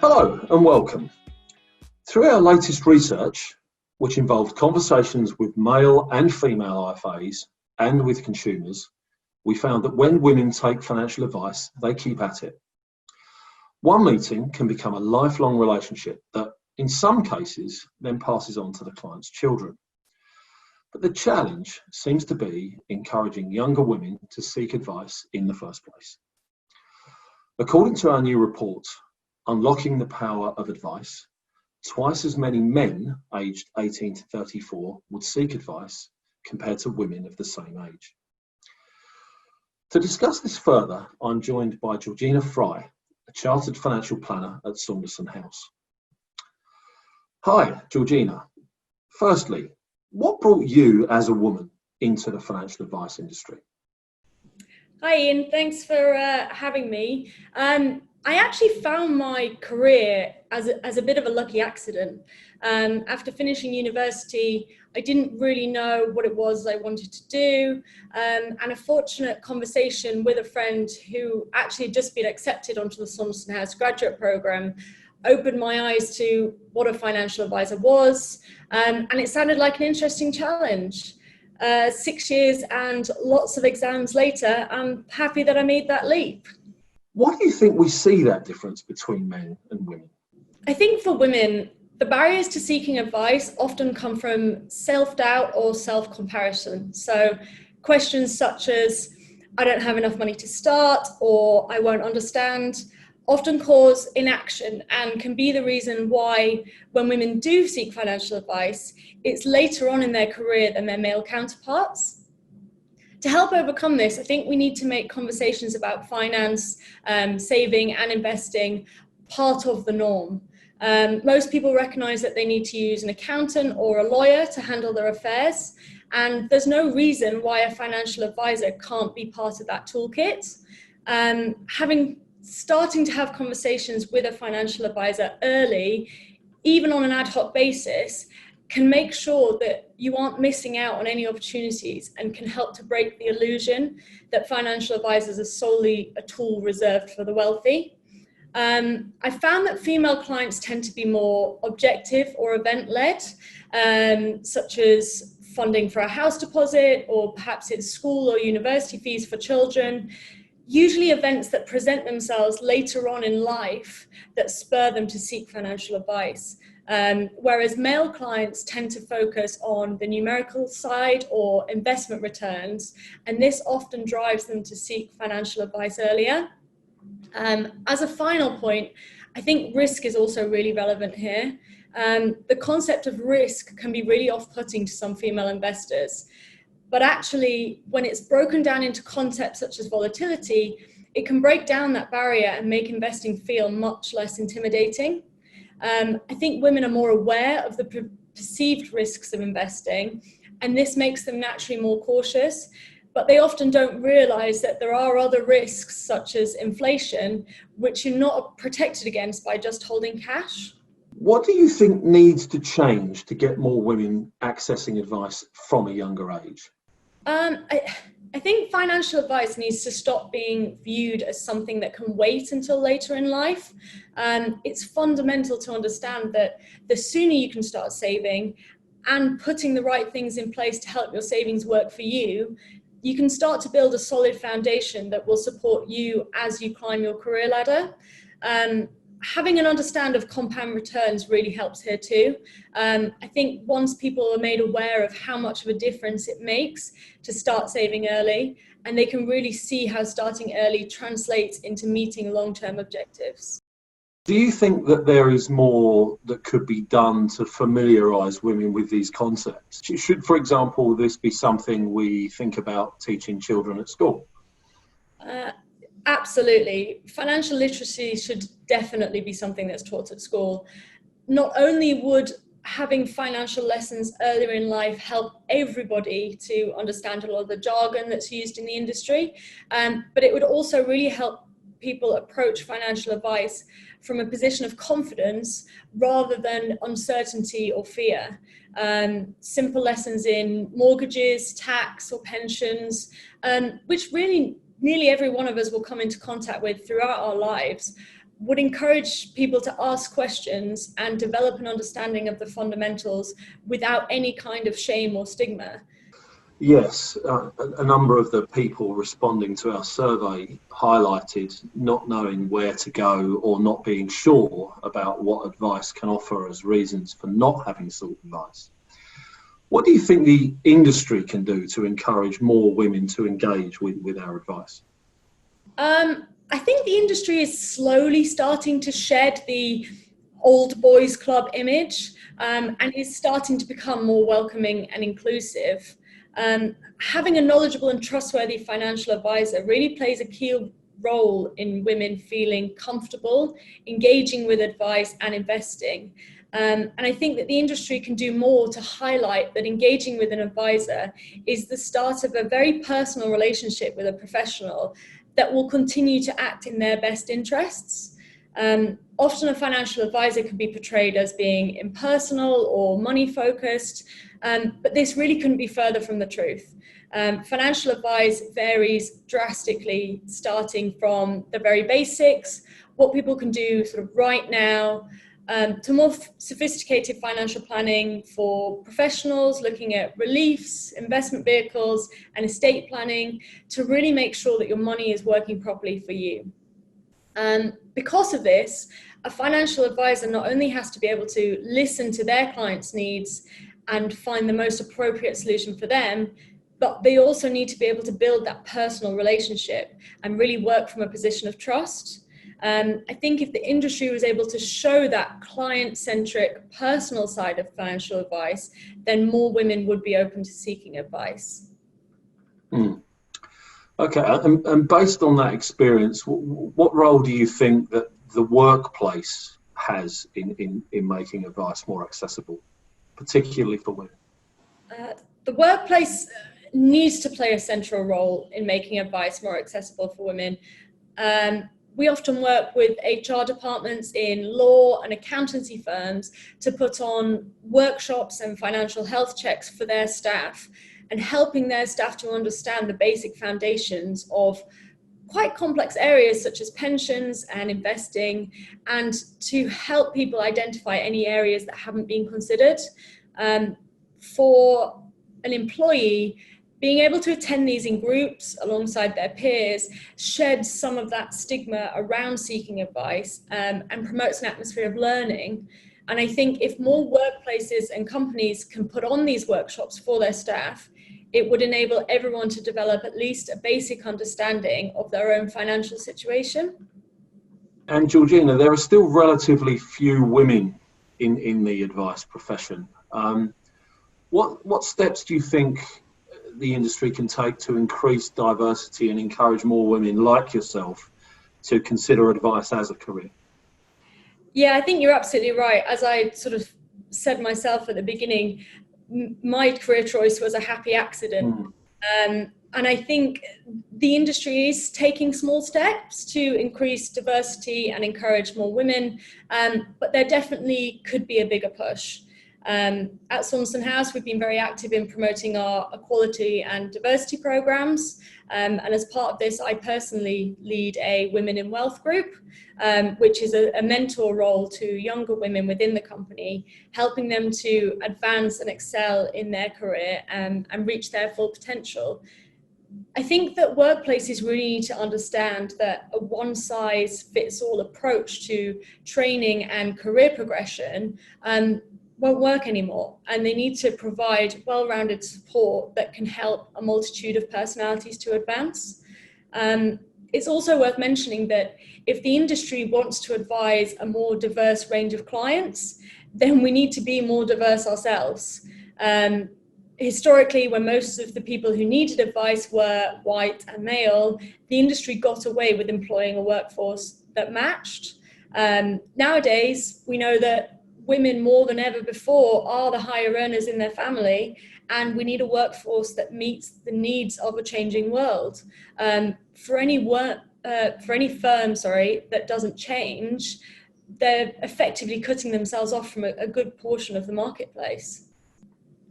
Hello and welcome. Through our latest research, which involved conversations with male and female IFAs and with consumers, we found that when women take financial advice, they keep at it. One meeting can become a lifelong relationship that, in some cases, then passes on to the client's children. But the challenge seems to be encouraging younger women to seek advice in the first place. According to our new report, Unlocking the Power of Advice, twice as many men aged 18 to 34 would seek advice compared to women of the same age. To discuss this further, I'm joined by Georgina Fry, a chartered financial planner at Saunderson House. Hi, Georgina. Firstly, what brought you as a woman into the financial advice industry? Hi Ian, thanks for having me. I actually found my career as a bit of a lucky accident. After finishing university, I didn't really know what it was I wanted to do, and a fortunate conversation with a friend who actually had just been accepted onto the Saunderson House graduate programme opened my eyes to what a financial advisor was, and it sounded like an interesting challenge. 6 years and lots of exams later, I'm happy that I made that leap. Why do you think we see that difference between men and women? I think for women, the barriers to seeking advice often come from self-doubt or self-comparison. So questions such as, I don't have enough money to start, or I won't understand, often cause inaction and can be the reason why when women do seek financial advice, it's later on in their career than their male counterparts. To help overcome this, I think we need to make conversations about finance, saving and investing part of the norm. Most people recognise that they need to use an accountant or a lawyer to handle their affairs, and there's no reason why a financial advisor can't be part of that toolkit. Starting to have conversations with a financial advisor early, even on an ad hoc basis, can make sure that you aren't missing out on any opportunities and can help to break the illusion that financial advisors are solely a tool reserved for the wealthy. I found that female clients tend to be more objective or event-led, such as funding for a house deposit, or perhaps it's school or university fees for children. Usually events that present themselves later on in life that spur them to seek financial advice. Whereas male clients tend to focus on the numerical side or investment returns, and this often drives them to seek financial advice earlier. As a final point, I think risk is also really relevant here. The concept of risk can be really off-putting to some female investors. But actually, when it's broken down into concepts such as volatility, it can break down that barrier and make investing feel much less intimidating. I think women are more aware of the perceived risks of investing, and this makes them naturally more cautious, but they often don't realise that there are other risks, such as inflation, which you're not protected against by just holding cash. What do you think needs to change to get more women accessing advice from a younger age? I think financial advice needs to stop being viewed as something that can wait until later in life. It's fundamental to understand that the sooner you can start saving and putting the right things in place to help your savings work for you, you can start to build a solid foundation that will support you as you climb your career ladder. Having an understanding of compound returns really helps here too. I think once people are made aware of how much of a difference it makes to start saving early, and they can really see how starting early translates into meeting long-term objectives. Do you think that there is more that could be done to familiarise women with these concepts? Should, for example, this be something we think about teaching children at school? Absolutely. Financial literacy should definitely be something that's taught at school. Not only would having financial lessons earlier in life help everybody to understand a lot of the jargon that's used in the industry, but it would also really help people approach financial advice from a position of confidence rather than uncertainty or fear. Simple lessons in mortgages, tax or pensions, which really nearly every one of us will come into contact with throughout our lives, would encourage people to ask questions and develop an understanding of the fundamentals without any kind of shame or stigma. Yes, a number of the people responding to our survey highlighted not knowing where to go or not being sure about what advice can offer as reasons for not having sought advice. What do you think the industry can do to encourage more women to engage with our advice? I think the industry is slowly starting to shed the old boys club image and is starting to become more welcoming and inclusive. Having a knowledgeable and trustworthy financial advisor really plays a key role in women feeling comfortable, engaging with advice and investing. And I think that the industry can do more to highlight that engaging with an advisor is the start of a very personal relationship with a professional that will continue to act in their best interests. Often a financial advisor can be portrayed as being impersonal or money focused, but this really couldn't be further from the truth. Financial advice varies drastically, starting from the very basics, what people can do sort of right now, to more sophisticated financial planning for professionals looking at reliefs, investment vehicles, and estate planning to really make sure that your money is working properly for you. Because of this, a financial advisor not only has to be able to listen to their clients' needs and find the most appropriate solution for them, but they also need to be able to build that personal relationship and really work from a position of trust. I think if the industry was able to show that client-centric personal side of financial advice, then more women would be open to seeking advice. Okay, and based on that experience, what role do you think that the workplace has in making advice more accessible, particularly for women? The workplace needs to play a central role in making advice more accessible for women. We often work with HR departments in law and accountancy firms to put on workshops and financial health checks for their staff and helping their staff to understand the basic foundations of quite complex areas such as pensions and investing, and to help people identify any areas that haven't been considered. For an employee, being able to attend these in groups alongside their peers sheds some of that stigma around seeking advice and promotes an atmosphere of learning. And I think if more workplaces and companies can put on these workshops for their staff, it would enable everyone to develop at least a basic understanding of their own financial situation. And Georgina, there are still relatively few women in the advice profession. What steps do you think the industry can take to increase diversity and encourage more women like yourself to consider advice as a career? Yeah, I think you're absolutely right. As I sort of said myself at the beginning, my career choice was a happy accident. And I think the industry is taking small steps to increase diversity and encourage more women, but there definitely could be a bigger push. At Saunderson House, we've been very active in promoting our equality and diversity programs. And as part of this, I personally lead a Women in Wealth group, which is a mentor role to younger women within the company, helping them to advance and excel in their career and reach their full potential. I think that workplaces really need to understand that a one-size-fits-all approach to training and career progression won't work anymore, and they need to provide well-rounded support that can help a multitude of personalities to advance. It's also worth mentioning that if the industry wants to advise a more diverse range of clients, then we need to be more diverse ourselves. Historically, when most of the people who needed advice were white and male, the industry got away with employing a workforce that matched. Nowadays, we know that women more than ever before are the higher earners in their family, and we need a workforce that meets the needs of a changing world. For any firm, that doesn't change, they're effectively cutting themselves off from a good portion of the marketplace.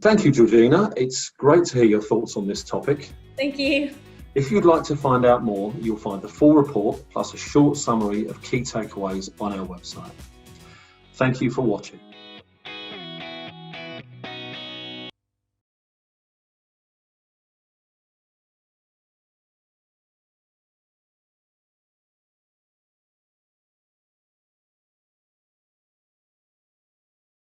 Thank you, Georgina. It's great to hear your thoughts on this topic. Thank you. If you'd like to find out more, you'll find the full report plus a short summary of key takeaways on our website. Thank you for watching.